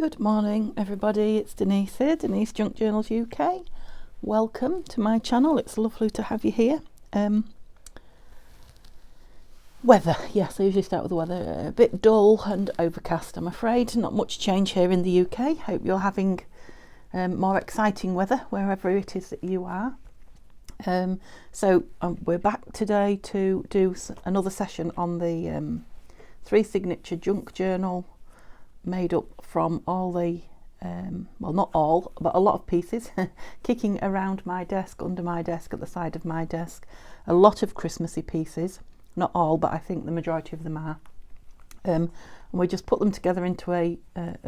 Good morning everybody, it's Denise here, Denise Junk Journals UK. Welcome to my channel, it's lovely to have you here. Weather, yes, I usually start with the weather. A bit dull and overcast, I'm afraid. Not much change here in the UK. Hope you're having more exciting weather wherever it is that you are. We're back today to do another session on the 3 signature junk journal made up from all the, well, not all, but a lot of pieces kicking around my desk, under my desk, at the side of my desk. A lot of Christmassy pieces, not all, but I think the majority of them are. And we just put them together into a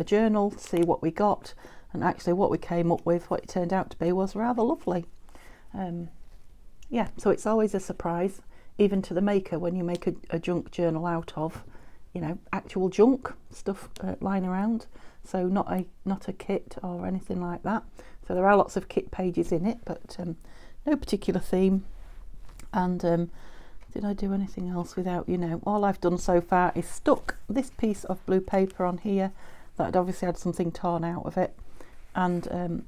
journal, see what we got, and actually what we came up with, what it turned out to be, was rather lovely. Yeah, so it's always a surprise, even to the maker, when you make a junk journal out of, you know, actual junk stuff lying around. So not a kit or anything like that. So there are lots of kit pages in it, but no particular theme. And did I do anything else without, you know, all I've done so far is stuck this piece of blue paper on here that had obviously had something torn out of it, and a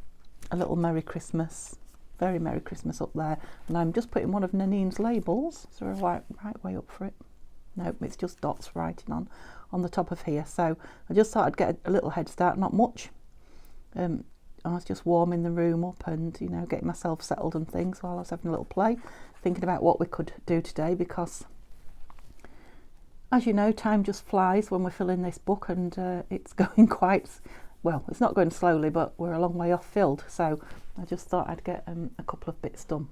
little Merry Christmas, very Merry Christmas up there. And I'm just putting one of Nanine's labels. Is there a right way up for it? No, it's just dots writing on the top of here. So I just thought I'd get a little head start, not much. I was just warming the room up and, you know, getting myself settled and things while I was having a little play, thinking about what we could do today, because as you know, time just flies when we're filling this book, and it's going quite, well, it's not going slowly, but we're a long way off filled. So I just thought I'd get a couple of bits done.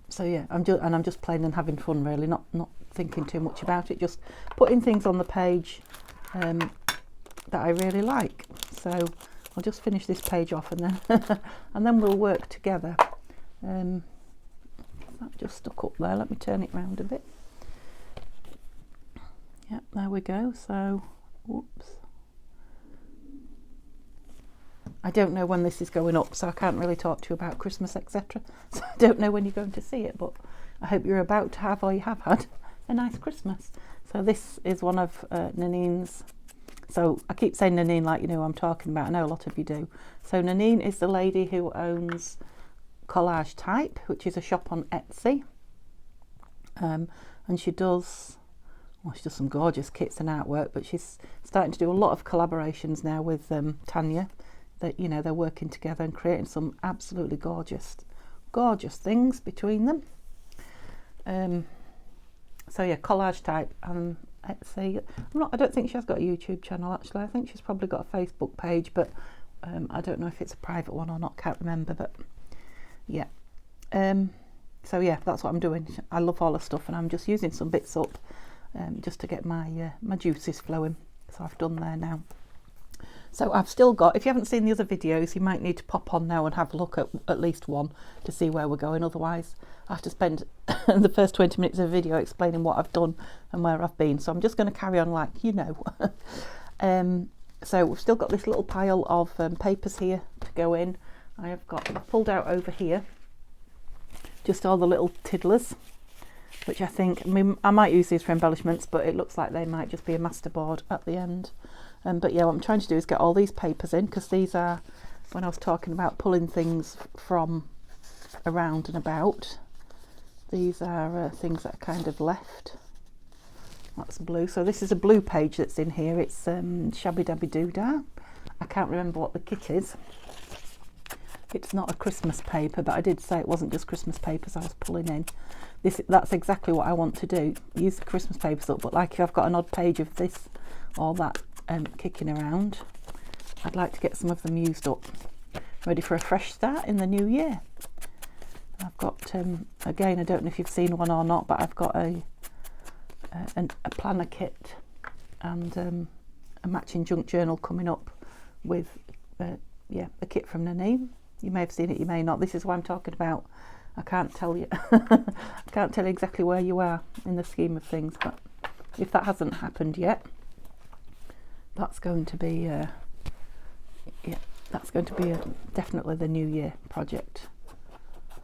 So yeah, I'm just playing and having fun, really, not thinking too much about it, just putting things on the page that I really like. So I'll just finish this page off, and then and then we'll work together. That just stuck up there. Let me turn it round a bit. Yep, there we go. So, whoops. I don't know when this is going up, so I can't really talk to you about Christmas, etc. So I don't know when you're going to see it, but I hope you're about to have, or you have had, a nice Christmas. So this is one of Nanine's. So I keep saying Nanine like you know who I'm talking about. I know a lot of you do. So Nanine is the lady who owns Collage Type, which is a shop on Etsy. And she does, well, she does some gorgeous kits and artwork, but she's starting to do a lot of collaborations now with Tanya. That, you know, they're working together and creating some absolutely gorgeous things between them. So yeah, Collage Type and Etsy. I don't think she has got a YouTube channel, actually. I think she's probably got a Facebook page, but I don't know if it's a private one or not, can't remember, but yeah. So yeah, that's what I'm doing. I love all the stuff, and I'm just using some bits up just to get my juices flowing. So I've done there now. So I've still got, if you haven't seen the other videos, you might need to pop on now and have a look at least one to see where we're going. Otherwise, I have to spend the first 20 minutes of the video explaining what I've done and where I've been. So I'm just going to carry on like you know. So we've still got this little pile of papers here to go in. I've pulled out over here just all the little tiddlers, which I think, I mean, I might use these for embellishments, but it looks like they might just be a masterboard at the end. But yeah, what I'm trying to do is get all these papers in, because these are, when I was talking about pulling things from around and about, these are things that are kind of left. That's blue. So this is a blue page that's in here. It's Shabby Dabby Doodah. I can't remember what the kit is. It's not a Christmas paper, but I did say it wasn't just Christmas papers I was pulling in. That's exactly what I want to do. Use the Christmas papers up, but like if I've got an odd page of this or that kicking around, I'd like to get some of them used up, ready for a fresh start in the new year. I've got again, I don't know if you've seen one or not, but I've got a planner kit and a matching junk journal coming up with a kit from Nanine. You may have seen it, you may not. This is why I'm talking about, I can't tell you I can't tell you exactly where you are in the scheme of things, but if that hasn't happened yet, that's going to be definitely the new year project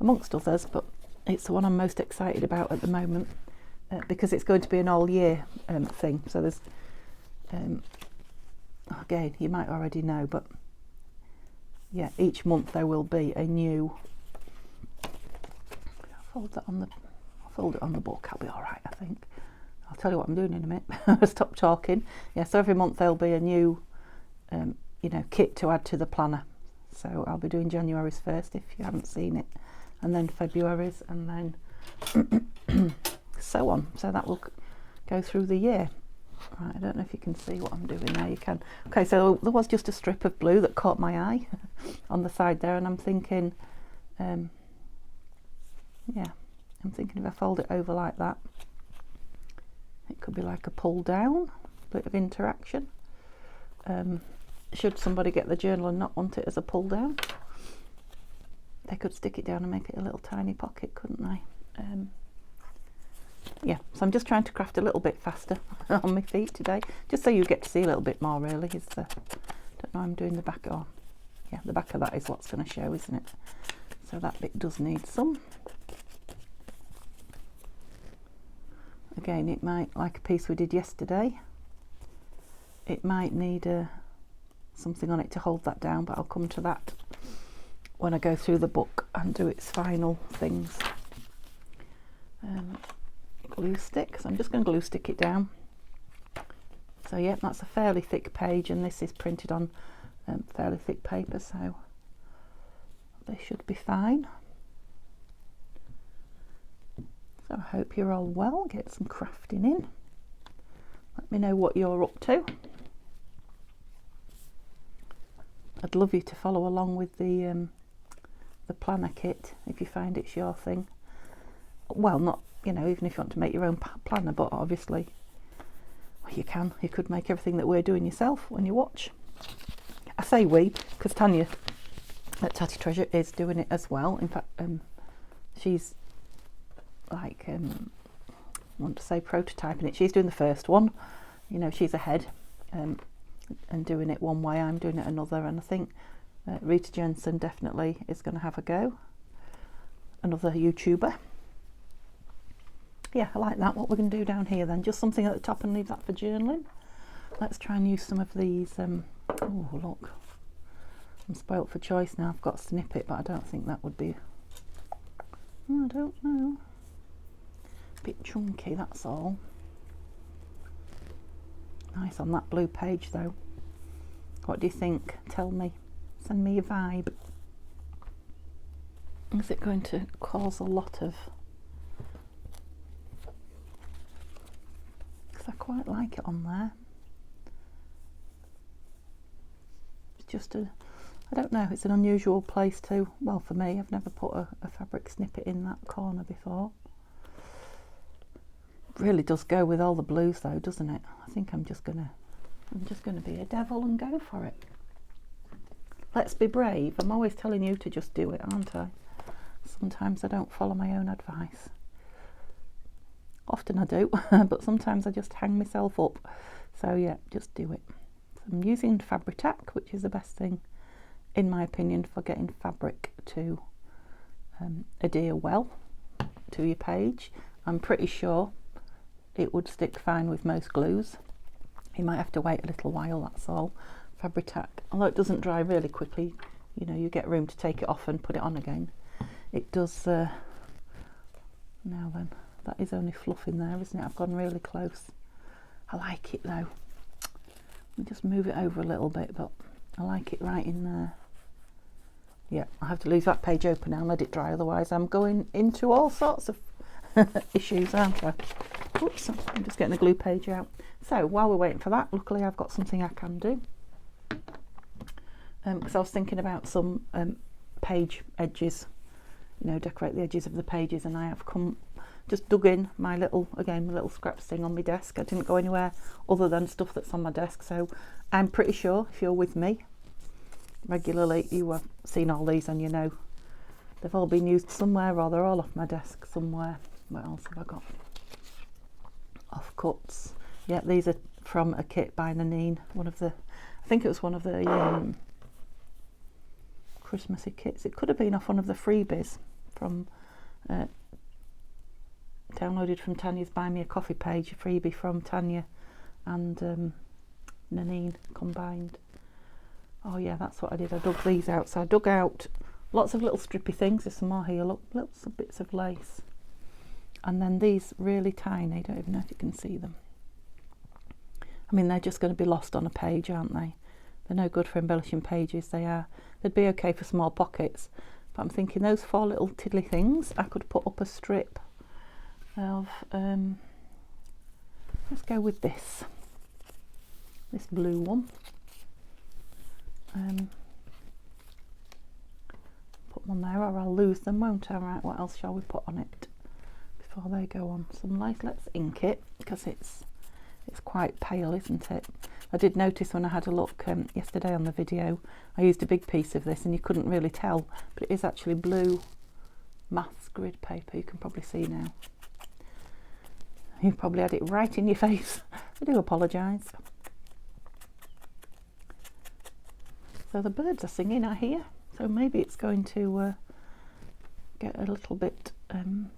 amongst others, but it's the one I'm most excited about at the moment, because it's going to be an all year thing. So there's again, you might already know, but yeah, each month there will be a new. I'll fold it on the book. I'll be all right, I think. I'll tell you what I'm doing in a minute. Stop talking. Yeah, so every month there'll be a new, kit to add to the planner. So I'll be doing January's first if you haven't seen it, and then February's, and then so on. So that will go through the year. Right, I don't know if you can see what I'm doing there. You can. Okay, so there was just a strip of blue that caught my eye on the side there, and I'm thinking, I'm thinking if I fold it over like that, it could be like a pull down, bit of interaction. Should somebody get the journal and not want it as a pull down, they could stick it down and make it a little tiny pocket, couldn't they? Yeah, so I'm just trying to craft a little bit faster on my feet today, just so you get to see a little bit more really. Don't know, I'm doing the back, the back of that is what's going to show, isn't it? So that bit does need some. Again, it might, like a piece we did yesterday, it might need something on it to hold that down, but I'll come to that when I go through the book and do its final things. Glue stick, so I'm just going to glue stick it down. So yeah, that's a fairly thick page, and this is printed on fairly thick paper, so they should be fine. So I hope you're all well, get some crafting in. Let me know what you're up to. I'd love you to follow along with the planner kit if you find it's your thing. Well, not, even if you want to make your own planner, but obviously, well, you could make everything that we're doing yourself when you watch. I say we, because Tanya at Tatty Treasure is doing it as well. In fact, she's like, I want to say prototyping it. She's doing the first one, she's ahead and doing it one way, I'm doing it another, and I think Rita Jensen definitely is going to have a go, another YouTuber. Yeah, I like that. What we're going to do down here then, just something at the top and leave that for journaling. Let's try and use some of these, oh look, I'm spoilt for choice now. I've got a snippet, but I don't think that would be, I don't know, a bit chunky, that's all. Nice on that blue page though. What do you think? Tell me, send me a vibe. Is it going to cause a lot of, because I quite like it on there. It's just I don't know, it's an unusual place to, well, for me, I've never put a fabric snippet in that corner before. It really does go with all the blues though, doesn't it? I think I'm just gonna be a devil and go for it. Let's be brave. I'm always telling you to just do it, aren't I? Sometimes I don't follow my own advice. Often I do, but sometimes I just hang myself up. So yeah, just do it. So I'm using Fabri-Tac, which is the best thing, in my opinion, for getting fabric to adhere well to your page. I'm pretty sure it would stick fine with most glues. You might have to wait a little while, that's all. Fabri-Tac, although it doesn't dry really quickly, you get room to take it off and put it on again. It does, now then, that is only fluff in there, isn't it? I've gone really close. I like it though. Let me just move it over a little bit, but I like it right in there. Yeah, I have to leave that page open now and let it dry, otherwise I'm going into all sorts of issues, aren't I? Oops, I'm just getting the glue page out. So while we're waiting for that, luckily I've got something I can do. Because I was thinking about some page edges, decorate the edges of the pages, and I have just dug in my little scraps thing on my desk. I didn't go anywhere other than stuff that's on my desk, so I'm pretty sure if you're with me regularly, you have seen all these and they've all been used somewhere, or they're all off my desk somewhere. What else have I got? Offcuts. Yeah, these are from a kit by Nanine, I think it was one of the Christmassy kits. It could have been off one of the freebies from downloaded from Tanya's Buy Me a Coffee page, a freebie from Tanya and Nanine combined. Oh yeah, that's what I did. I dug these out. So I dug out lots of little strippy things. There's some more here. Look, little bits of lace. And then these really tiny. I don't even know if you can see them. I mean, they're just going to be lost on a page, aren't they? They're no good for embellishing pages. They'd be okay for small pockets. But I'm thinking those 4 little tiddly things, I could put up a strip of, let's go with this blue one. Put one there or I'll lose them, won't I? Right, what else shall we put on it before they go on? Some lace. Let's ink it because it's quite pale, isn't it? I did notice when I had a look yesterday on the video, I used a big piece of this and you couldn't really tell, but it is actually blue maths grid paper. You can probably see now. You probably had it right in your face. I do apologise. So the birds are singing, I hear. So maybe it's going to get a little bit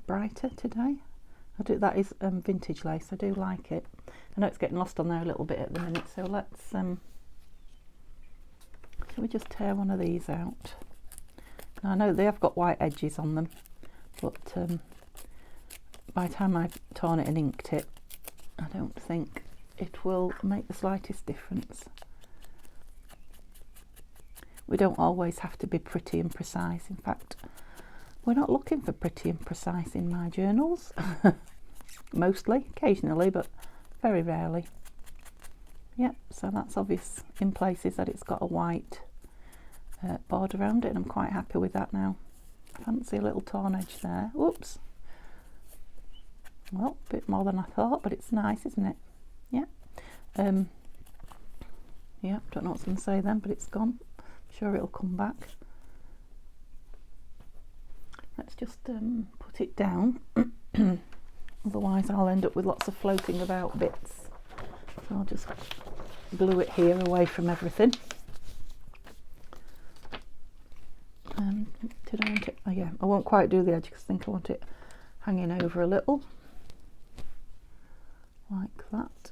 brighter today. That is vintage lace. I do like it. I know it's getting lost on there a little bit at the minute. So let's. Shall we just tear one of these out? Now, I know they have got white edges on them, but by the time I've torn it and inked it, I don't think it will make the slightest difference. We don't always have to be pretty and precise. In fact, we're not looking for pretty and precise in my journals. Mostly, occasionally, but very rarely. Yep, so that's obvious in places that it's got a white border around it, and I'm quite happy with that now. Fancy a little torn edge there. Whoops. Well, a bit more than I thought, but it's nice, isn't it? Yeah. Yeah, don't know what I was going to say then, but it's gone. I'm sure it'll come back. Let's just put it down. Otherwise I'll end up with lots of floating about bits. So I'll just glue it here away from everything. Did I want it? Oh yeah, I won't quite do the edge because I think I want it hanging over a little. Like that.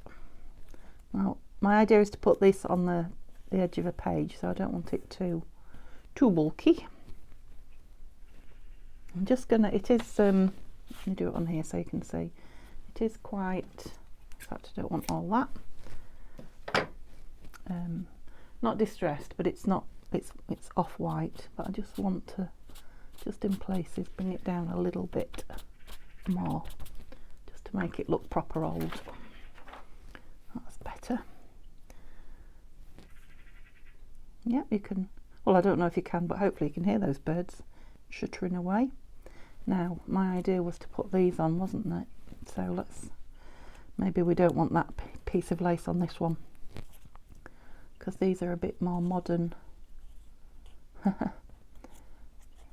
Now, my idea is to put this on the edge of a page, so I don't want it too bulky. I'm just gonna, it is, let me do it on here so you can see. It is quite, in fact I don't want all that. Not distressed, but it's not, it's off-white, but I just want to, just in places, bring it down a little bit more, just to make it look proper old. That's better. Yep, you can, well I don't know if you can, but hopefully you can hear those birds chuttering away. Now, my idea was to put these on, wasn't it? So let's, maybe we don't want that piece of lace on this one, because these are a bit more modern.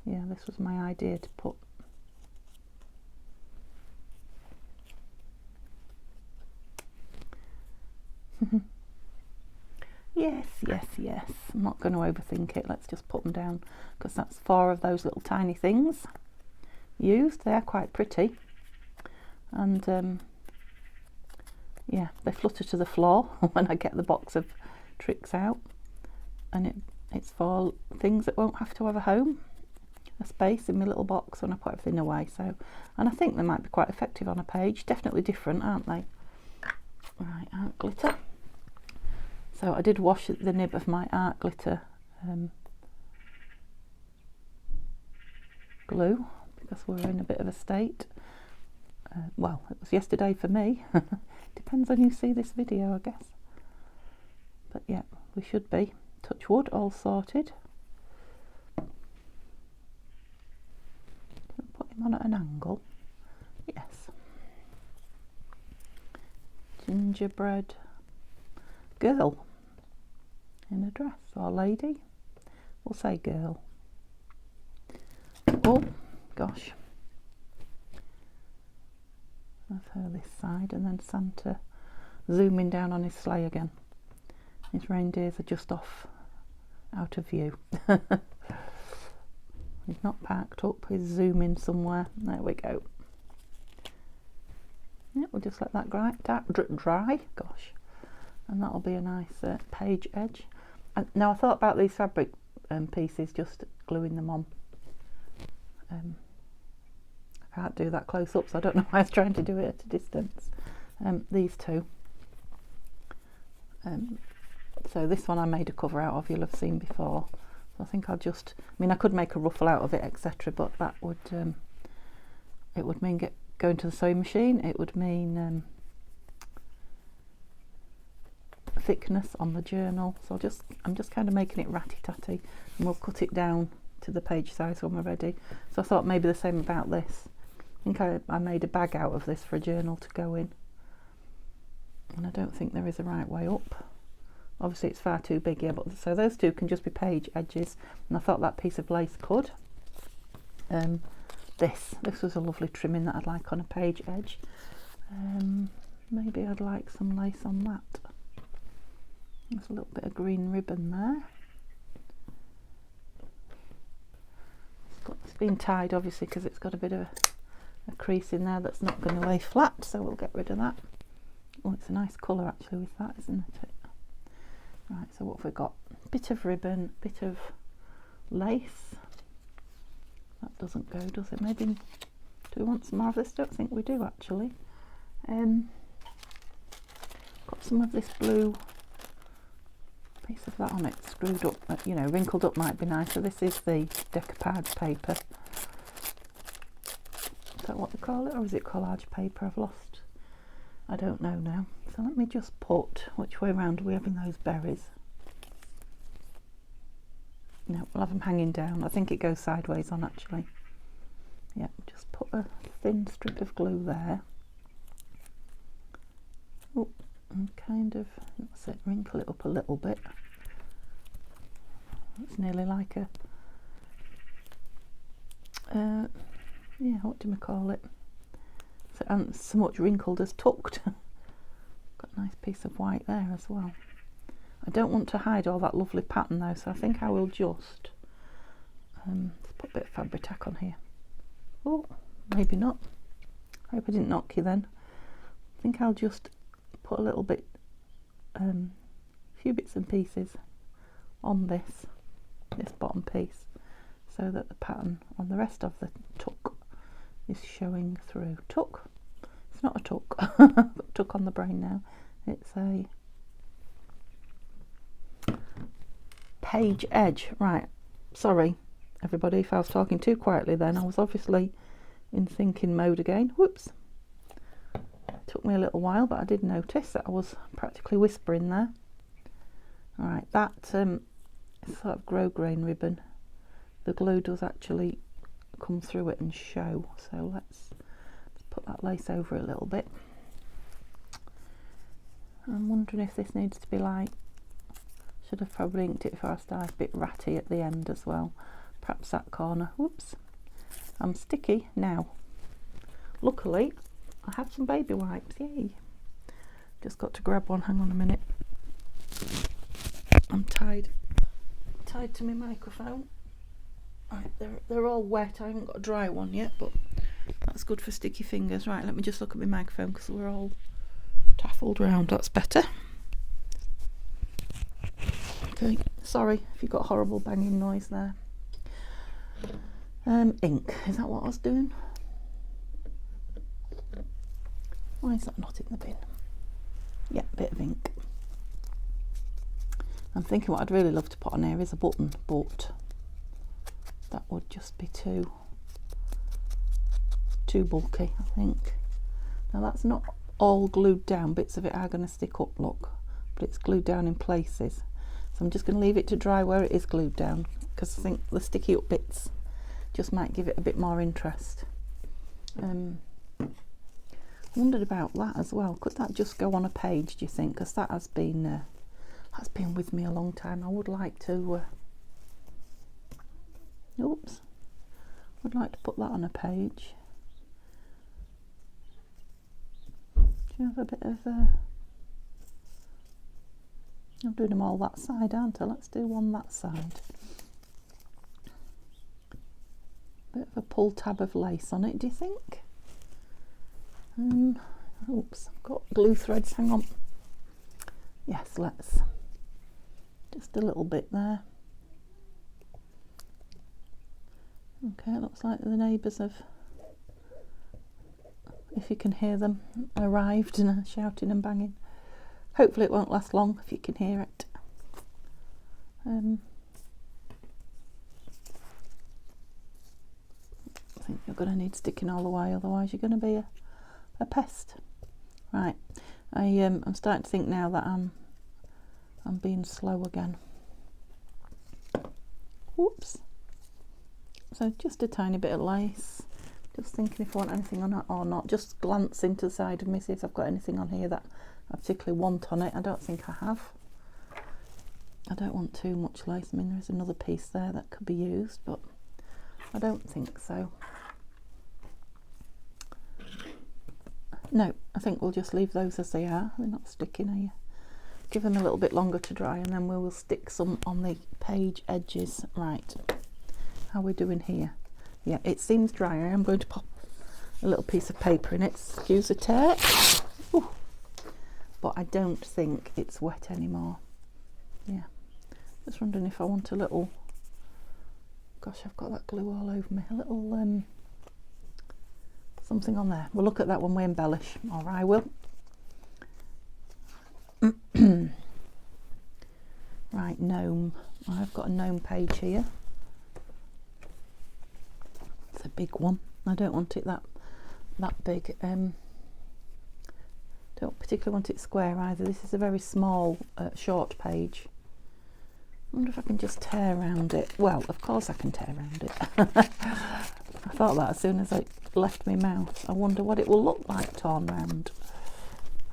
Yeah, this was my idea to put. Yes, yes, yes. I'm not going to overthink it. Let's just put them down, because that's 4 of those little tiny things used. They are quite pretty, and yeah, they flutter to the floor when I get the box of tricks out, and it's for things that won't have to have a home, a space in my little box when I put everything away. So, and I think they might be quite effective on a page. Definitely different, aren't they? Right, art glitter. So I did wash the nib of my art glitter glue, because we're in a bit of a state. Well, it was yesterday for me. Depends on who you see this video, I guess. But yeah, we should be, touch wood, all sorted. Put him on at an angle. Yes. Gingerbread girl in a dress, or lady. We'll say girl. Oh gosh. That's her this side, and then Santa zooming down on his sleigh again. His reindeers are just off, out of view. He's not parked up, he's zooming somewhere. There we go. Yeah, we'll just let that dry. Gosh. and that'll be a nice page edge. And now I thought about these fabric pieces, just gluing them on. I can't do that close up, so I don't know why I was trying to do it at a distance. These two. So this one I made a cover out of, you'll have seen before. So I think I'll just, I mean, I could make a ruffle out of it, etc., but that would, it would mean going to the sewing machine. It would mean thickness on the journal. So I'm just kind of making it ratty-tatty, and we'll cut it down to the page size when we're ready. So I thought maybe the same about this. I think I made a bag out of this for a journal to go in, and I don't think there is a right way up. Obviously it's far too big, yeah, but so those two can just be page edges, and I thought that piece of lace could. This was a lovely trimming that I'd like on a page edge. Maybe I'd like some lace on that. There's a little bit of green ribbon there. It's been tied obviously because it's got a bit of a crease in there that's not going to lay flat, so we'll get rid of that. Oh, it's a nice colour actually with that, isn't it? Right, so what have we got? Bit of ribbon, bit of lace. That doesn't go, does it? Maybe, do we want some more of this? Don't think we do actually. Got some of this blue piece of that on it, screwed up, you know, wrinkled up might be nice. So this is the decoupage paper. Is that what they call it, or is it collage paper? I've lost, I don't know now. So let me just put, which way round are we having those berries? No, we'll have them hanging down. I think it goes sideways on actually. Yeah, just put a thin strip of glue there. Oh, and kind of, that's it, wrinkle it up a little bit. It's nearly like a, yeah, what do we call it? So, and so much wrinkled as tucked. Got a nice piece of white there as well. I don't want to hide all that lovely pattern though, so I think I will just let's put a bit of fabric tack on here. Oh, maybe not. I hope I didn't knock you then. I think I'll just put a little bit, a few bits and pieces on this bottom piece, so that the pattern on the rest of the tuck is showing through. Tuck? It's not a tuck. I've got tuck on the brain now. It's a page edge. Right, sorry everybody if I was talking too quietly then. I was obviously in thinking mode again. Whoops. Took me a little while, but I did notice that I was practically whispering there. Alright, that sort of grosgrain ribbon, the glue does actually come through it and show, so let's put that lace over a little bit. I'm wondering if this needs to be like, should have probably inked it before I started, a bit ratty at the end as well. Perhaps that corner. Whoops, I'm sticky now. Luckily I have some baby wipes, yay. Just got to grab one, hang on a minute. I'm tied to my microphone. Right, they're all wet, I haven't got a dry one yet, but that's good for sticky fingers. Right, let me just look at my microphone because we're all taffled round, that's better. Okay, sorry if you got horrible banging noise there. Ink, is that what I was doing? Why is that not in the bin? Yeah, a bit of ink. I'm thinking what I'd really love to put on here is a button, but that would just be too bulky, I think. Now that's not all glued down, bits of it are going to stick up, look, but it's glued down in places. So I'm just going to leave it to dry where it is glued down, because I think the sticky up bits just might give it a bit more interest. Wondered about that as well. Could that just go on a page, do you think? Because that has been with me a long time. I would like to oops, would like to put that on a page. Do you have a bit of I'm doing them all that side, aren't I? Let's do one that side. Bit of a pull tab of lace on it, do you think? Oops, I've got glue threads, hang on. yes, let's just a little bit there. Okay, it looks like the neighbours have, if you can hear them, arrived and are shouting and banging. Hopefully it won't last long if you can hear it. I think you're going to need sticking all the way, otherwise you're going to be a pest. Right, I'm starting to think now that I'm being slow again. Whoops. So just a tiny bit of lace. Just thinking if I want anything on it or not. Just glance into the side of me, see if I've got anything on here that I particularly want on it. I don't think I have. I don't want too much lace. I mean, there is another piece there that could be used, but I don't think so. No, I think we'll just leave those as they are. They're not sticking, are you? Give them a little bit longer to dry, and then we will stick some on the page edges. Right, how are we doing here? Yeah, it seems dry. I am going to pop a little piece of paper in it. Excuse the tear. Ooh. But I don't think it's wet anymore. Yeah, just wondering if I want a little, gosh, I've got that glue all over me, a little something on there. We'll look at that when we embellish, or I will. Right, gnome. I've got a gnome page here. It's a big one. I don't want it that big. Don't particularly want it square either. This is a very small, short page. I wonder if I can just tear around it. Well, of course I can tear around it. I thought that as soon as I left my mouth. I wonder what it will look like torn round,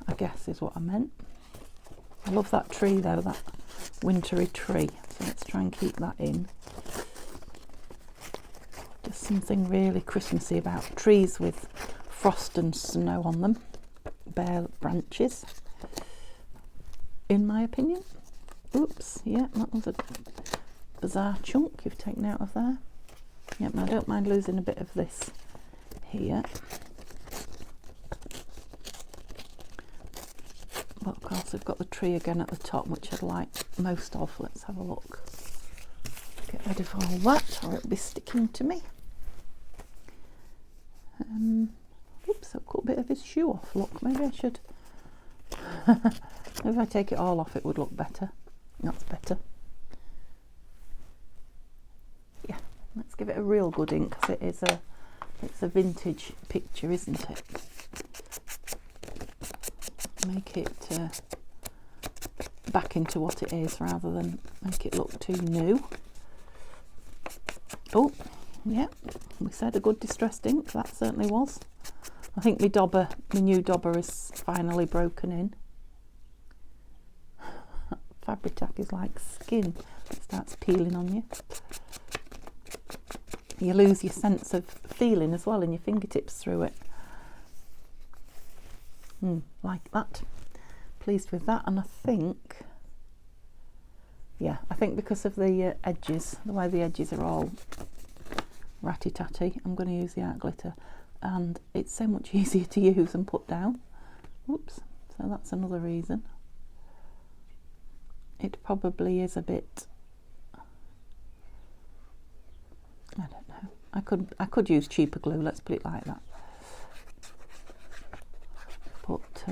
I guess is what I meant. I love that tree though, that wintry tree. So let's try and keep that in. Just something really Christmassy about trees with frost and snow on them. Bare branches, in my opinion. Oops, yeah, that was a bizarre chunk you've taken out of there. Yep, I don't mind losing a bit of this here. But of course we've got the tree again at the top, which I'd like most of. Let's have a look. Get rid of all that, or it'll be sticking to me. Oops, I've cut a bit of his shoe off. Look, maybe I should. Maybe if I take it all off, it would look better. That's better. Yeah, let's give it a real good ink, because it's a vintage picture, isn't it? Make it back into what it is rather than make it look too new. Oh, yeah, we said a good distressed ink. That certainly was. I think my new dauber is finally broken in. Fabri-Tac is like skin. It starts peeling on you. You lose your sense of feeling as well in your fingertips through it. Like that. Pleased with that. And I think, yeah, I think because of the edges, the way the edges are all ratty-tatty, I'm going to use the art glitter. And it's so much easier to use and put down. Whoops. So that's another reason. It probably is a bit, I don't know. I could use cheaper glue, let's put it like that. But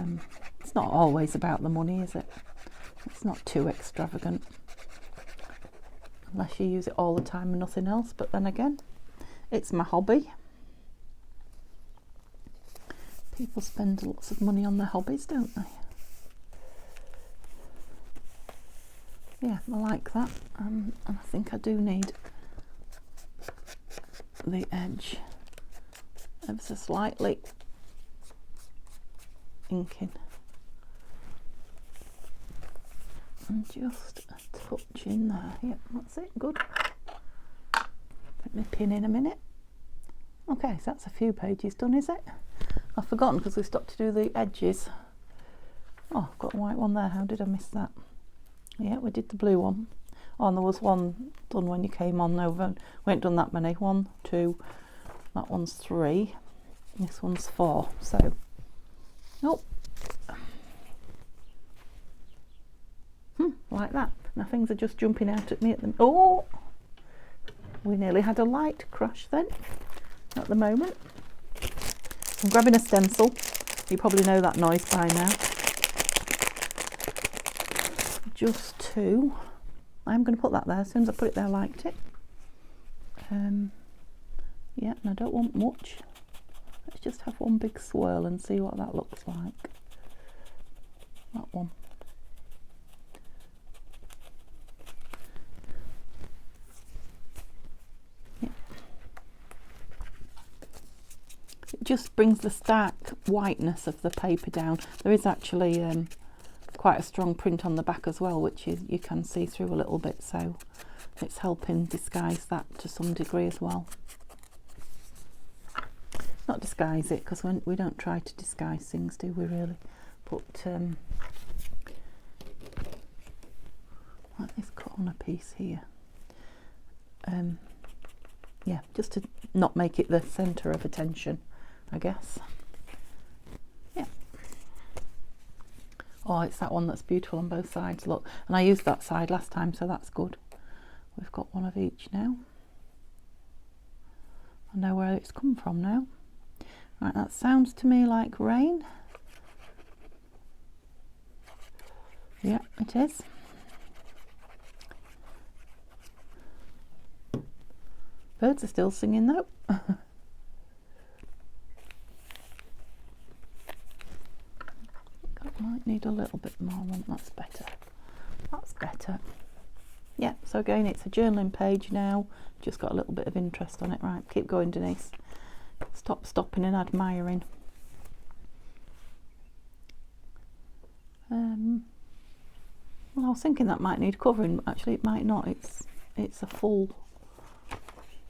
it's not always about the money, is it? It's not too extravagant. Unless you use it all the time and nothing else. But then again, it's my hobby. People spend lots of money on their hobbies, don't they? Yeah, I like that. And I think I do need the edge ever so slightly inking. And just a touch in there. Yep, that's it, good. Put my pin in a minute. Okay, so that's a few pages done, is it? I've forgotten because we stopped to do the edges. Oh, I've got a white one there. How did I miss that? Yeah, we did the blue one. Oh, and there was one done when you came on over. We ain't done that many. 1, 2, that one's 3. This one's 4. So, oh. like that. Now things are just jumping out at me at the... Oh! We nearly had a light crash then, at the moment. I'm grabbing a stencil. You probably know that noise by now. Just to... I'm going to put that there. As soon as I put it there, I liked it. Yeah, and I don't want much. Let's just have one big swirl and see what that looks like. That one. Yeah. It just brings the stark whiteness of the paper down. There is actually quite a strong print on the back as well, which you can see through a little bit, so it's helping disguise that to some degree as well. Not disguise it, because we don't try to disguise things, do we really? But like this corner piece here, yeah, just to not make it the centre of attention, I guess. Yeah. Oh, it's that one that's beautiful on both sides, look. And I used that side last time, so that's good. We've got one of each now. I know where it's come from now. Right, that sounds to me like rain. Yeah, it is. Birds are still singing though. That might need a little bit more. That's better. That's better. Yeah, so again, it's a journaling page now. Just got a little bit of interest on it. Right, keep going, Denise. Stop stopping and admiring. Well, I was thinking that might need covering, but actually it might not. It's a full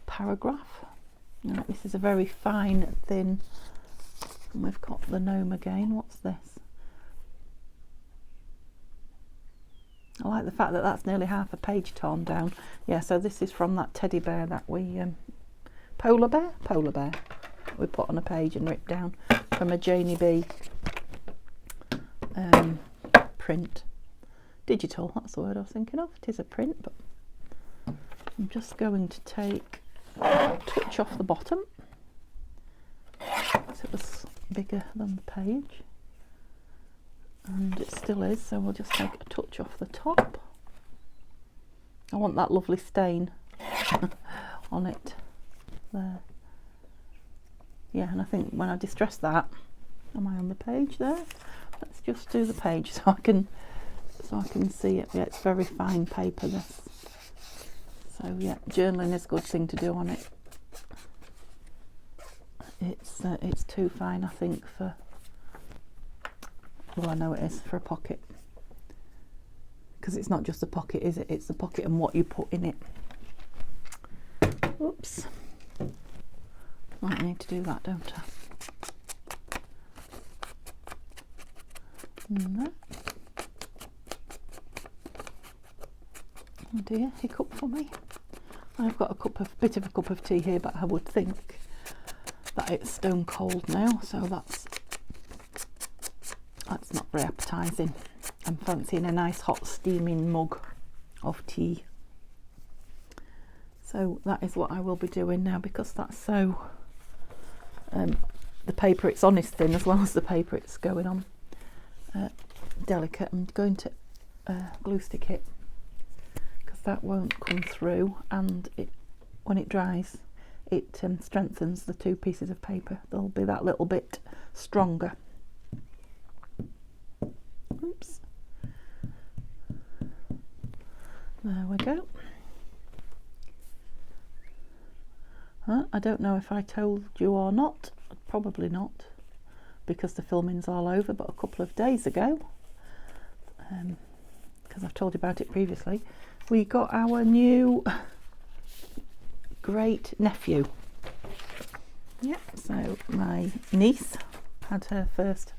paragraph. Right, this is a very fine, thin, and we've got the gnome again. What's this? I like the fact that that's nearly half a page torn down. Yeah, so this is from that teddy bear that we polar bear we put on a page and ripped down from a Janie B print. Digital, that's the word I was thinking of. It is a print, but I'm just going to take a touch off the bottom, so it was bigger than the page, and it still is, so we'll just take a touch off the top. I want that lovely stain on it there. Yeah, and I think when I distress that, am I on the page there? Let's just do the page so I can see it. Yeah, it's very fine paper, this. So yeah, journaling is a good thing to do on it. It's too fine, I think, for, well, I know it is for a pocket, because it's not just a pocket, is it? It's the pocket and what you put in it. Oops. I need to do that, don't I? No. Oh dear, hiccup for me. I've got a bit of a cup of tea here, but I would think that it's stone cold now, so that's not very appetising. I'm fancying a nice hot steaming mug of tea. So that is what I will be doing now, because that's so the paper it's on is thin, as well as the paper it's going on delicate. I'm going to glue stick it, because that won't come through, and when it dries it strengthens the two pieces of paper. They'll be that little bit stronger. Oops. There we go. I don't know if I told you or not, probably not, because the filming's all over, but a couple of days ago, because I've told you about it previously, we got our new great nephew. Yeah, so my niece had her first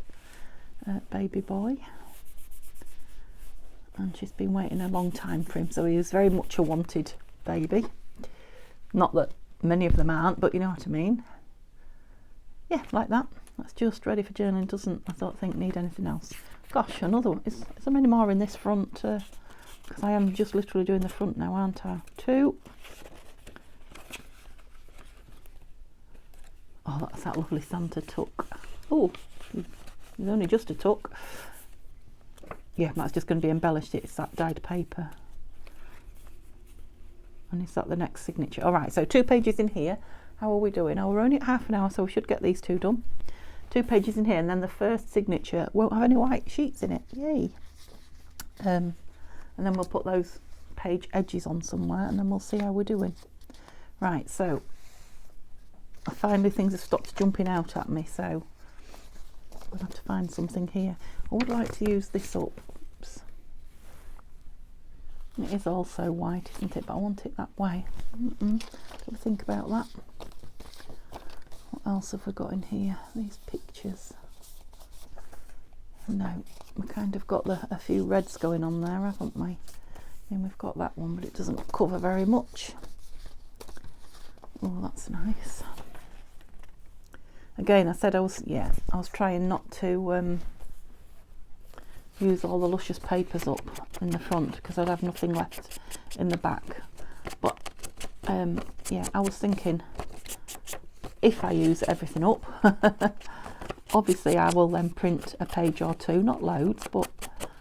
baby boy, and she's been waiting a long time for him, so he was very much a wanted baby. Not that many of them aren't, but you know what I mean. Yeah, like that. That's just ready for journaling. Doesn't, I don't think, need anything else. Gosh, another one. Is there many more in this front because I am just literally doing the front now, aren't I? 2. Oh, that's that lovely Santa tuck. Oh, it's only just a tuck. Yeah, that's just going to be embellished. It's that dyed paper. And is that the next signature? All right, so 2 pages in here. How are we doing? Oh, we're only at half an hour, so we should get these 2 done. 2 pages in here, and then the first signature won't have any white sheets in it. Yay. And then we'll put those page edges on somewhere, and then we'll see how we're doing. Right, so finally things have stopped jumping out at me, so we'll have to find something here. I would like to use this up. Oops. It is also white, isn't it? But I want it that way. Got to think about that. What else have we got in here? These pictures. No, we kind of got a few reds going on there, haven't we? Then we've got that one, but it doesn't cover very much. Oh, that's nice. Again, I said I was trying not to use all the luscious papers up in the front because I'd have nothing left in the back. But yeah, I was thinking if I use everything up, obviously I will then print a page or 2, not loads, but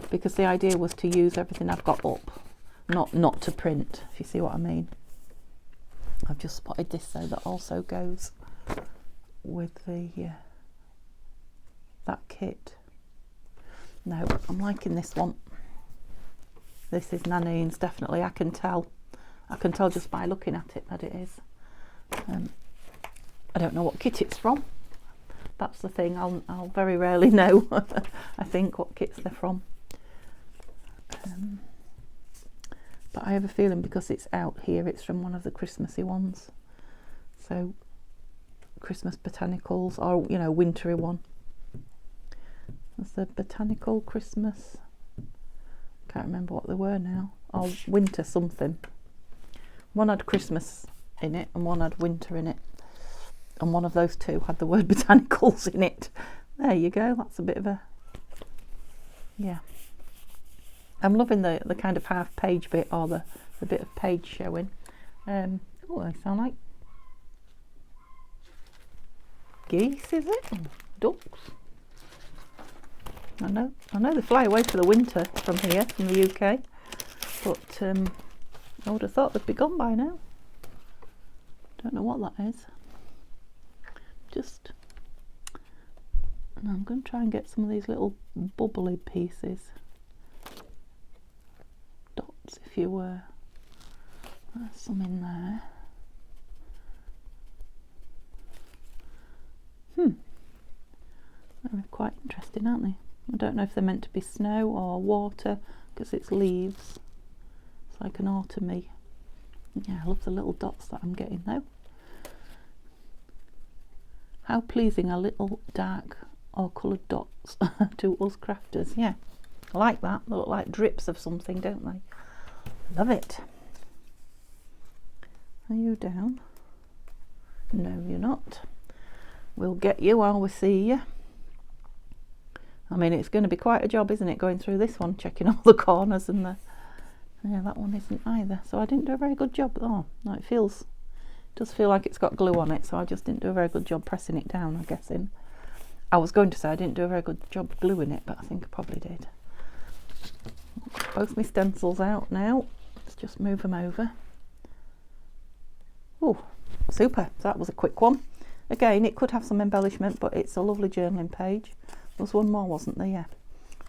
because the idea was to use everything I've got up, not to print, if you see what I mean. I've just spotted this though that also goes with the that kit. No, I'm liking this one. This is Nanine's, definitely. I can tell just by looking at it that it is. I don't know what kit it's from. That's the thing, I'll very rarely know I think what kits they're from. But I have a feeling because it's out here it's from one of the Christmassy ones. So Christmas botanicals, or you know, wintry one. That's the botanical Christmas. Can't remember what they were now. Or winter something. One had Christmas in it and one had winter in it. And one of those 2 had the word botanicals in it. There you go. That's a bit of a, yeah. I'm loving the kind of half page bit, or the bit of page showing. Oh, they sound like geese, is it? Ducks. I know they fly away for the winter from here, from the UK, but I would have thought they'd be gone by now. Don't know what that is. And I'm going to try and get some of these little bubbly pieces, dots if you were. There's some in there. They're quite interesting, aren't they? I don't know if they're meant to be snow or water because it's leaves. It's like an autumny. Yeah, I love the little dots that I'm getting though. How pleasing are little dark or coloured dots to us crafters. Yeah, I like that. They look like drips of something, don't they? Love it. Are you down? No, you're not. We'll get you while we see you. I mean, it's going to be quite a job, isn't it, going through this one, checking all the corners and the... Yeah, that one isn't either. So I didn't do a very good job. Oh, no, it does feel like it's got glue on it, so I just didn't do a very good job pressing it down, I'm guessing. I was going to say I didn't do a very good job gluing it, but I think I probably did. Both my stencils out now. Let's just move them over. Oh, super. So that was a quick one. Again, it could have some embellishment, but it's a lovely journaling page. There was one more, wasn't there? Yeah.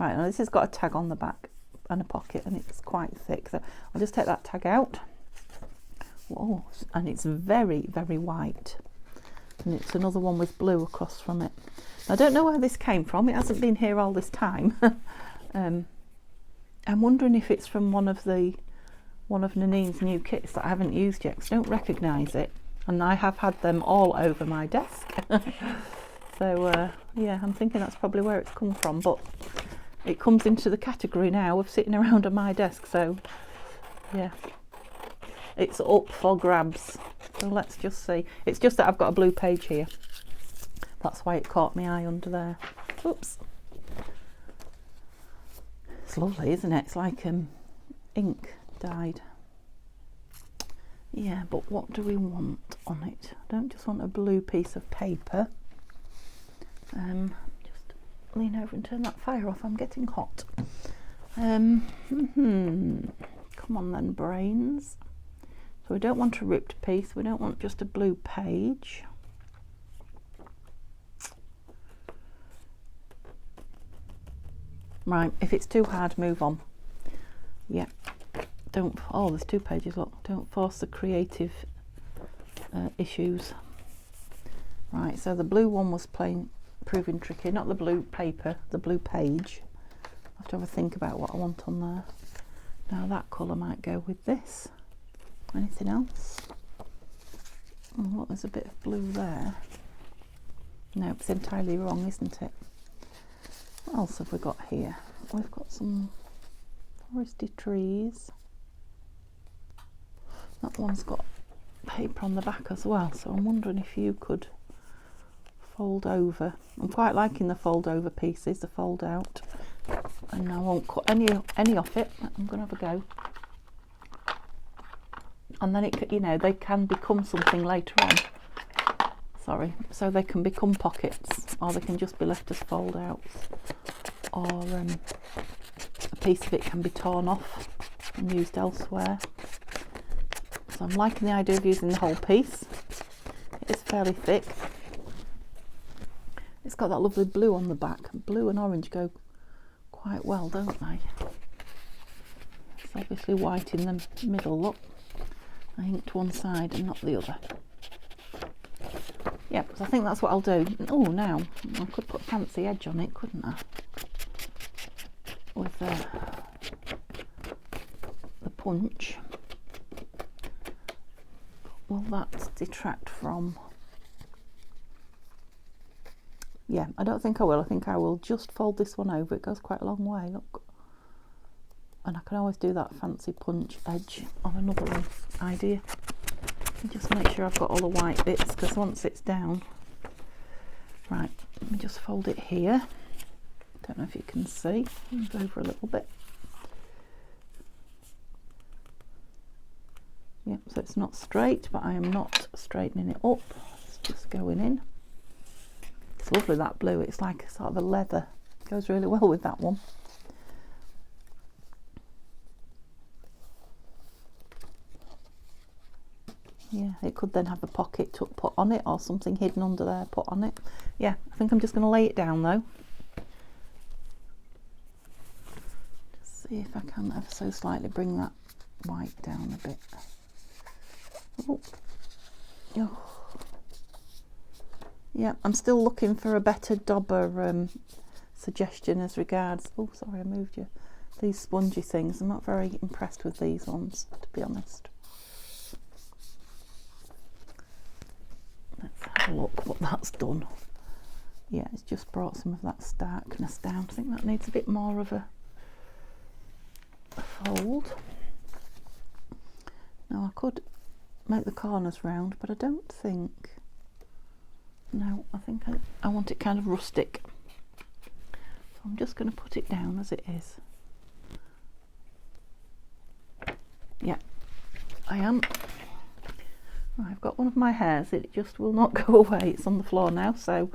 Right, now this has got a tag on the back and a pocket, and it's quite thick. So I'll just take that tag out. Whoa, and it's very, very white. And it's another one with blue across from it. I don't know where this came from. It hasn't been here all this time. I'm wondering if it's from one of Nanine's new kits that I haven't used yet, because I don't recognise it. And I have had them all over my desk. So yeah, I'm thinking that's probably where it's come from, but it comes into the category now of sitting around on my desk, so yeah, it's up for grabs. So let's just see. It's just that I've got a blue page here. That's why it caught my eye under there. Oops. It's lovely, isn't it? It's like ink dyed. Yeah, but what do we want on it? I don't just want a blue piece of paper. Just lean over and turn that fire off. I'm getting hot. Come on then, brains. So we don't want a ripped piece. We don't want just a blue page. Right, if it's too hard, move on. Yeah, don't, oh, there's 2 pages, look. Don't force the creative issues. Right, so the blue one was proving tricky, not the blue paper, the blue page. I have to have a think about what I want on there. Now that colour might go with this. Anything else? Oh, look, there's a bit of blue there. No, it's entirely wrong, isn't it? What else have we got here? We've got some foresty trees. That one's got paper on the back as well, so I'm wondering if you could fold over. I'm quite liking the fold over pieces, the fold out. And I won't cut any off it. I'm going to have a go. And then it, you know, they can become something later on. Sorry, so they can become pockets, or they can just be left as fold outs, or a piece of it can be torn off and used elsewhere. So I'm liking the idea of using the whole piece. It is fairly thick. It's got that lovely blue on the back. Blue and orange go quite well, don't they? It's obviously white in the middle, look. I inked one side and not the other. Yep, so I think that's what I'll do. Oh, now I could put a fancy edge on it, couldn't I? With the punch. Will that detract from? Yeah, I don't think I will. I think I will just fold this one over. It goes quite a long way, look. And I can always do that fancy punch edge on another idea. And just make sure I've got all the white bits, because once it's down. Right, let me just fold it here. Don't know if you can see. Move over a little bit. Yep, so it's not straight, but I am not straightening it up. It's just going in. It's lovely, that blue. It's like sort of a leather. It goes really well with that one. Yeah, it could then have a pocket put on it, or something hidden under there put on it. Yeah, I think I'm just going to lay it down though. Just see if I can ever so slightly bring that white down a bit. Oh. Oh. Yeah, I'm still looking for a better dauber suggestion as regards. Oh, sorry, I moved you. These spongy things. I'm not very impressed with these ones, to be honest. Let's have a look what that's done. Yeah, it's just brought some of that starkness down. I think that needs a bit more of a fold. Now I could make the corners round, but I don't think. No, I think I want it kind of rustic. So I'm just going to put it down as it is. Yeah, I am. I've got one of my hairs, it just will not go away. It's on the floor now, so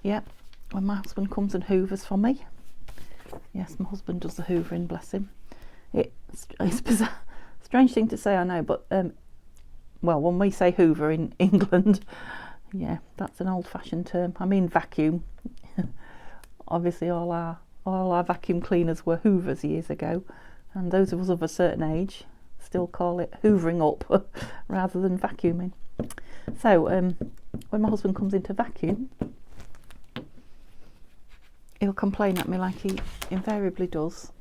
yeah, when my husband comes and hoovers for me. Yes, my husband does the hoovering, bless him. It's bizarre, strange thing to say, I know, but well, when we say hoover in England, yeah, that's an old-fashioned term. I mean vacuum. Obviously all our vacuum cleaners were hoovers years ago, and those of us of a certain age still call it hoovering up rather than vacuuming. So when my husband comes in to vacuum, he'll complain at me like he invariably does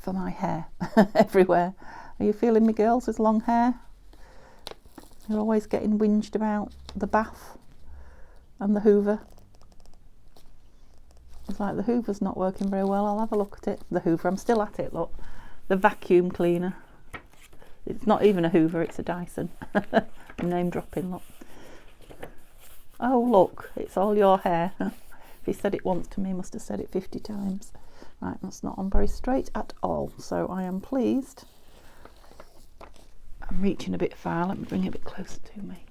for my hair everywhere. Are you feeling me, girls, with long hair? You're always getting whinged about the bath and the hoover. It's like the hoover's not working very well. I'll have a look at it. The hoover, I'm still at it, look. The vacuum cleaner. It's not even a hoover, it's a Dyson. I'm name dropping, look. Oh look, it's all your hair. If he said it once to me, he must have said it 50 times. Right, that's not on very straight at all, so I am pleased. I'm reaching a bit far, let me bring it a bit closer to me.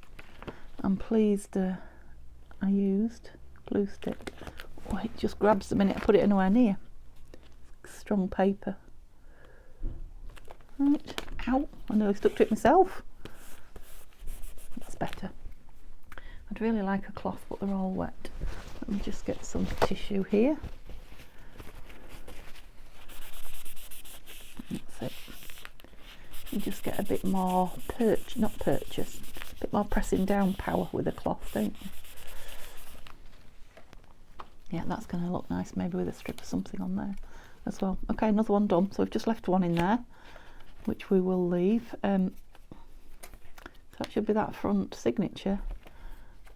I'm pleased I used glue stick. Oh, it just grabs the minute I put it anywhere near. Strong paper. Right, ow, I nearly stuck to it myself. That's better. I'd really like a cloth, but they're all wet. Let me just get some tissue here. That's it. You just get a bit more a bit more pressing down power with a cloth, don't you? Yeah, that's going to look nice, maybe with a strip of something on there as well. Okay, another one done. So we've just left one in there, which we will leave. So that should be that front signature.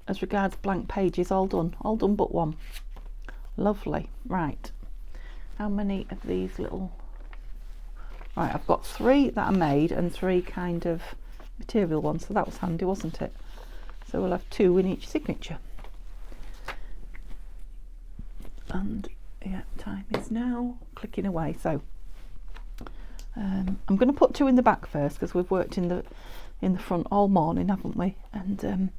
As regards blank pages, all done but one. Lovely. Right, how many of these little... Right, I've got 3 that are made and 3 kind of material ones, so that was handy, wasn't it? So we'll have 2 in each signature. And yeah, time is now clicking away. So I'm going to put 2 in the back first, because we've worked in the front all morning, haven't we? And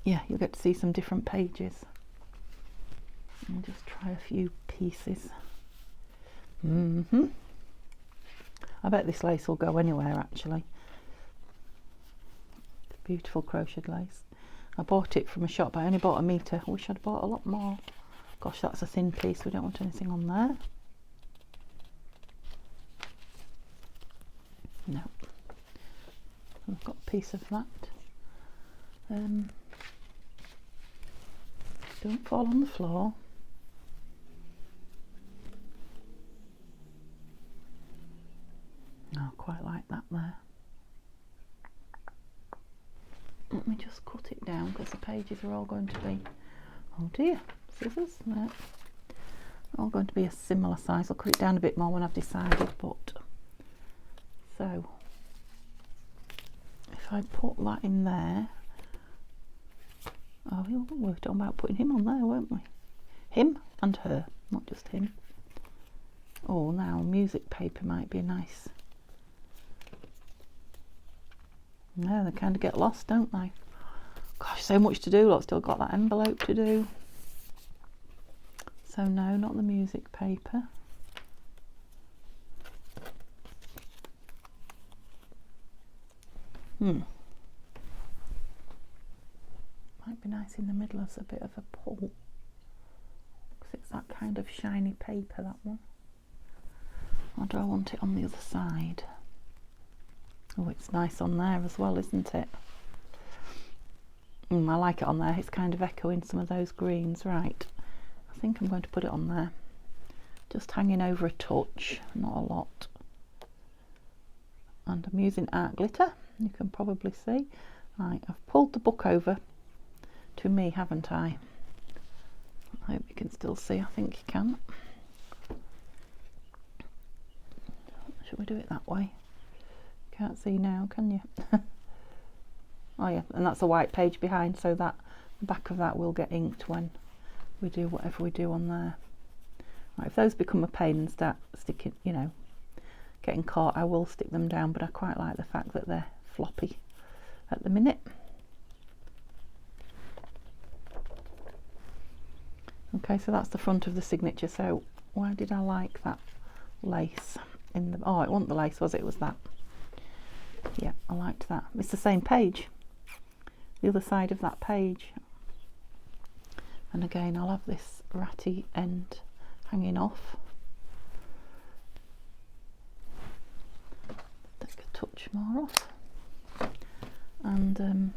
yeah, you'll get to see some different pages. I'll just try a few pieces. I bet this lace will go anywhere, actually. Beautiful crocheted lace. I bought it from a shop, but I only bought a metre. I wish I'd bought a lot more. Gosh, that's a thin piece. We don't want anything on there. No. I've got a piece of that. Don't fall on the floor. Oh, quite like that there. Let me just cut it down, because the pages are all going to be... Oh dear, scissors, no. All going to be a similar size. I'll cut it down a bit more when I've decided, but... So, if I put that in there... Oh, we were talking about putting him on there, weren't we? Him and her, not just him. Oh, now music paper might be nice. No, they kind of get lost, don't they? Gosh, so much to do. Look, still got that envelope to do. So no, not the music paper. Might be nice in the middle as a bit of a pull, because it's that kind of shiny paper, that one. Or do I want it on the other side? Oh, it's nice on there as well, isn't it? I like it on there. It's kind of echoing some of those greens. Right, I think I'm going to put it on there. Just hanging over a touch, not a lot. And I'm using art glitter, you can probably see. Right, I've pulled the book over to me, haven't I? I hope you can still see. I think you can. Should we do it that way? Can't see now, can you? Oh yeah, and that's a white page behind, so that the back of that will get inked when we do whatever we do on there. Right, if those become a pain and start sticking, you know, getting caught, I will stick them down, but I quite like the fact that they're floppy at the minute. Okay, so that's the front of the signature. So why did I like that lace in the... Oh, it wasn't the lace, was it? It was that. Yeah, I liked that. It's the same page, the other side of that page. And again, I'll have this ratty end hanging off. Take a touch more off. And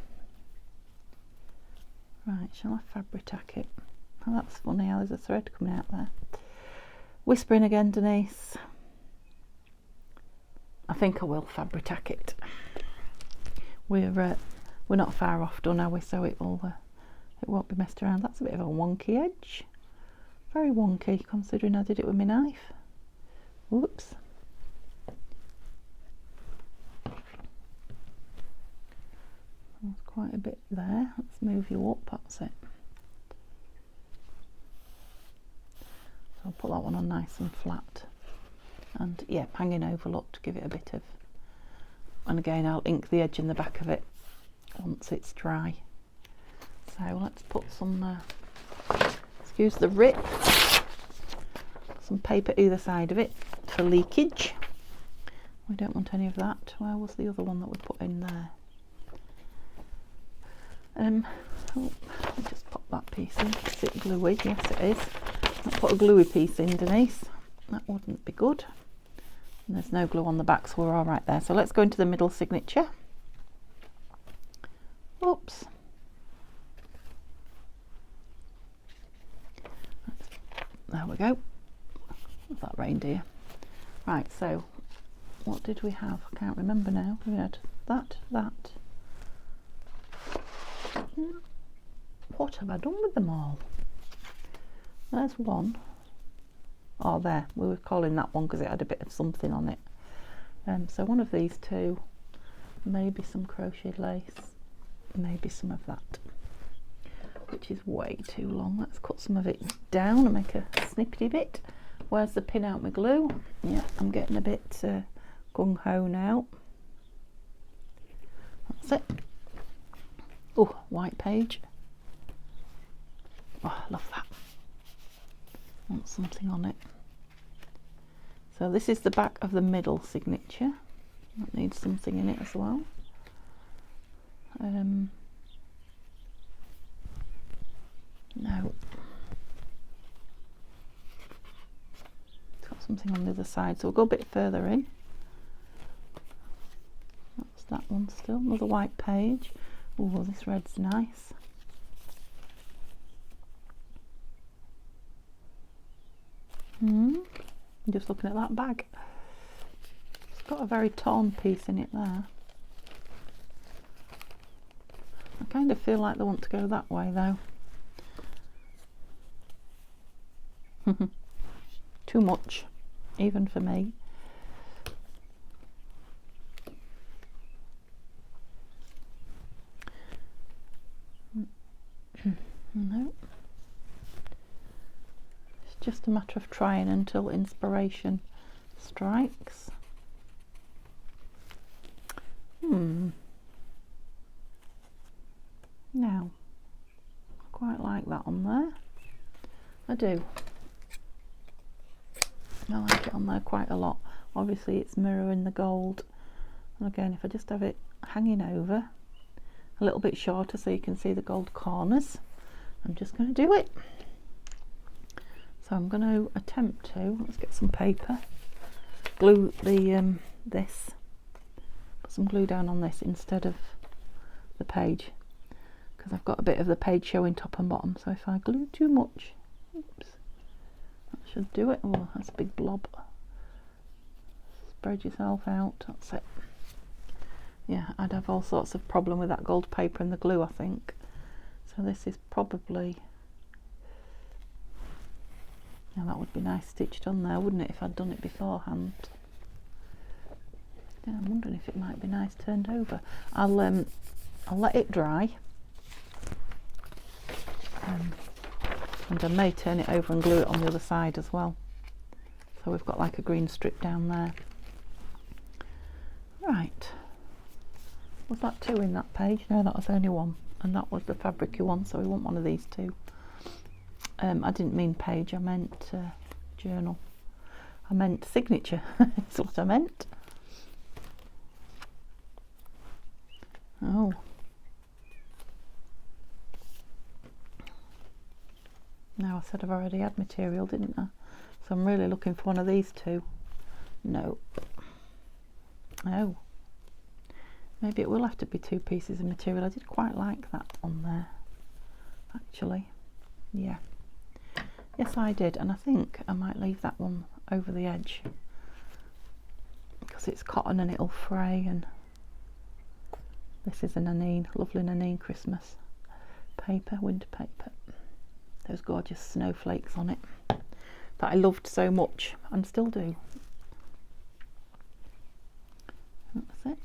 right, shall I fabric tack it? Oh, that's funny how there's a thread coming out there. Whispering again, Denise. I think I will fabric tack it. We're not far off done, are we? So it won't be messed around. That's a bit of a wonky edge. Very wonky, considering I did it with my knife. Whoops. There's quite a bit there. Let's move you up. That's it. I'll put that one on nice and flat, and yeah, hanging over, look, to give it a bit of, and again I'll ink the edge and the back of it once it's dry. So let's put some, excuse the rip, some paper either side of it for leakage. We don't want any of that. Where was the other one that we put in there? Oh, let me just pop that piece in. Is it gluey? Yes, it is. I'll put a gluey piece in, Denise. That wouldn't be good. And there's no glue on the back, so we're all right there. So let's go into the middle signature. Oops. There we go. That reindeer. Right, so what did we have? I can't remember now. We had that. What have I done with them all? There's one. Oh, there. We were calling that one because it had a bit of something on it. So one of these two, maybe some crocheted lace, maybe some of that, which is way too long. Let's cut some of it down and make a snippety bit. Where's the pin out my glue? Yeah, I'm getting a bit gung-ho now. That's it. Oh, white page. Oh, I love that. Want something on it. So this is the back of the middle signature. That needs something in it as well. No. It's got something on the other side, so we'll go a bit further in. That's that one still. Another white page. Oh, this red's nice. I'm just looking at that bag. It's got a very torn piece in it there. I kind of feel like they want to go that way though. Too much, even for me. No. It's just a matter of trying until inspiration strikes. Now, I quite like that on there. I do. I like it on there quite a lot. Obviously it's mirroring the gold. And again, if I just have it hanging over a little bit shorter so you can see the gold corners, I'm just going to do it. So I'm going to attempt to, let's get some paper, glue the this, put some glue down on this instead of the page, because I've got a bit of the page showing top and bottom. So if I glue too much, oops, that should do it. Oh, that's a big blob. Spread yourself out, that's it. Yeah, I'd have all sorts of problem with that gold paper and the glue, I think. So this is probably, yeah, that would be nice stitched on there, wouldn't it, if I'd done it beforehand. Yeah, I'm wondering if it might be nice turned over. I'll let it dry, and I may turn it over and glue it on the other side as well. So we've got like a green strip down there. Right. Was that 2 in that page? No, that was only 1, and that was the fabricy one, so we want one of these 2. I didn't mean page, I meant journal. I meant signature, that's what I meant. Oh. Now I said I've already had material, didn't I? So I'm really looking for one of these 2. No. Oh. Maybe it will have to be 2 pieces of material. I did quite like that on there, actually. Yeah. Yes, I did, and I think I might leave that one over the edge because it's cotton and it'll fray. And this is a Nanine, lovely Nanine Christmas paper, winter paper. Those gorgeous snowflakes on it that I loved so much and still do. That's it.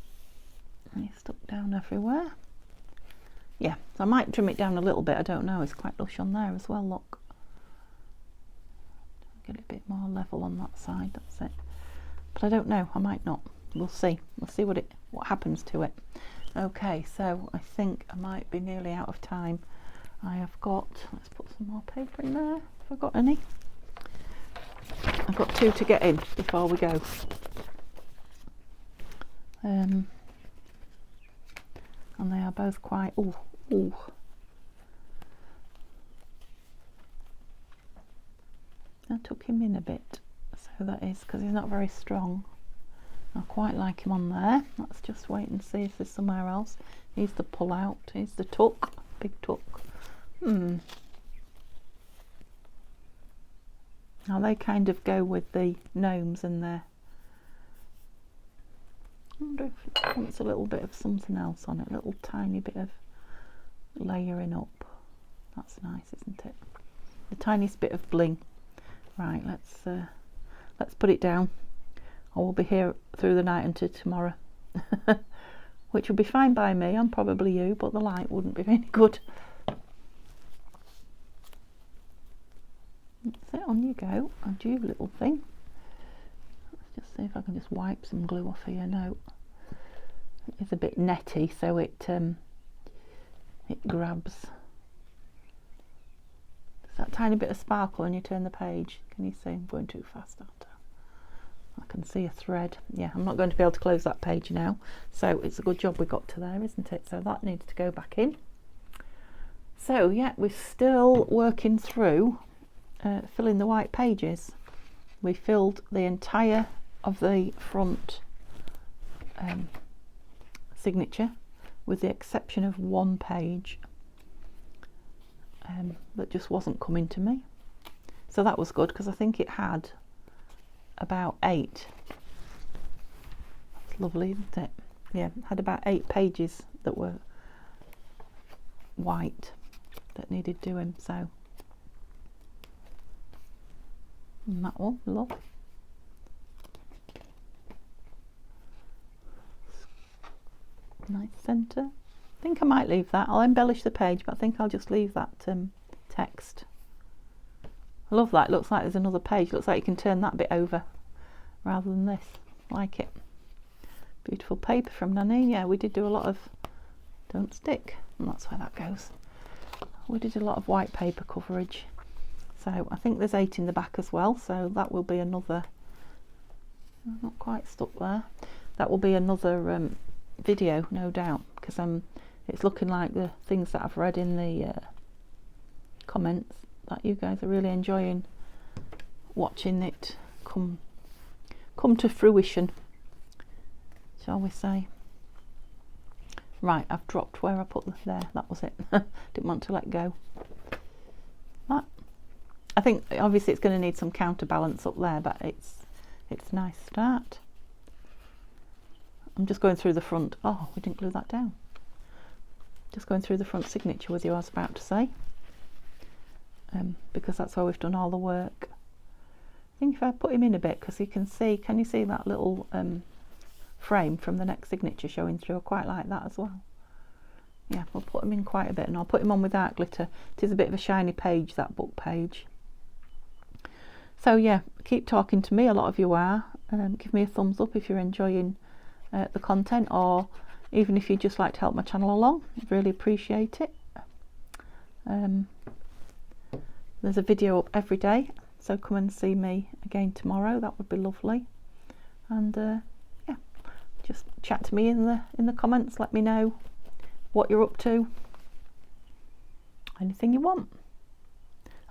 And it's stuck down everywhere. Yeah, so I might trim it down a little bit, I don't know. It's quite lush on there as well, look. Get it level on that side, that's it. But I don't know, I might not. We'll see. We'll see what happens to it. Okay, so I think I might be nearly out of time. I have got, let's put some more paper in there. Have I got any? I've got 2 to get in before we go. And they are both quite, ooh. I took him in a bit, so that is because he's not very strong. I quite like him on there. Let's just wait and see if there's somewhere else. Here's the pull out, here's the tuck, big tuck. Now they kind of go with the gnomes in there. I wonder if it wants a little bit of something else on it, a little tiny bit of layering up. That's nice, isn't it? The tiniest bit of bling. Right, let's put it down. I will be here through the night until tomorrow, which will be fine by me, and probably you, but the light wouldn't be very good. That's it, on you go, and you little thing. Let's just see if I can just wipe some glue off here. No, it's a bit netty, so it grabs. There's that tiny bit of sparkle when you turn the page. Can you see? I'm going too fast, aren't I? I can see a thread. Yeah, I'm not going to be able to close that page now, so it's a good job we got to there, isn't it? So that needs to go back in. So yeah, we're still working through filling the white pages. We filled the entire of the front signature, with the exception of one page that just wasn't coming to me. So that was good, because I think it had about 8. That's lovely, isn't it? Yeah, it had about 8 pages that were white that needed doing. So, and that one, look. Nice centre. I think I might leave that. I'll embellish the page, but I think I'll just leave that text. I love that. It looks like there's another page. It looks like you can turn that bit over rather than this. Like it. Beautiful paper from Nanny. Yeah, we did do a lot of don't stick, and that's where that goes. We did a lot of white paper coverage. So I think there's 8 in the back as well, so that will be another, not quite stuck there, that will be another video, no doubt, because it's looking like the things that I've read in the comments that you guys are really enjoying watching it come to fruition, shall we say. Right, I've dropped where I put there, that was it. Didn't want to let go. That, I think obviously it's going to need some counterbalance up there, but it's a nice start. I'm just going through the front. Oh, we didn't glue that down. Just going through the front signature with you, I was about to say, because that's where we've done all the work. I think if I put him in a bit, because you can see, can you see that little frame from the next signature showing through? I quite like that as well. Yeah, we'll put him in quite a bit, and I'll put him on without glitter. It is a bit of a shiny page, that book page. So yeah, keep talking to me, a lot of you are. Give me a thumbs up if you're enjoying the content, or even if you'd just like to help my channel along. I'd really appreciate it. There's a video up every day, so come and see me again tomorrow. That would be lovely. And yeah, just chat to me in the comments. Let me know what you're up to, anything you want.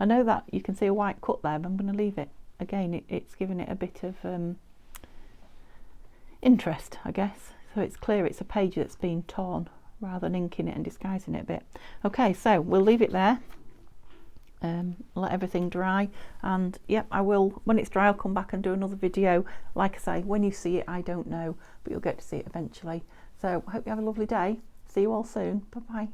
I know that you can see a white cut there, but I'm going to leave it. Again, it's giving it a bit of interest, I guess, so it's clear it's a page that's been torn rather than inking it and disguising it a bit. Okay, so we'll leave it there. Let everything dry, and yep, I will, when it's dry, I'll come back and do another video. Like I say, when you see it, I don't know, but you'll get to see it eventually. So I hope you have a lovely day. See you all soon. Bye bye.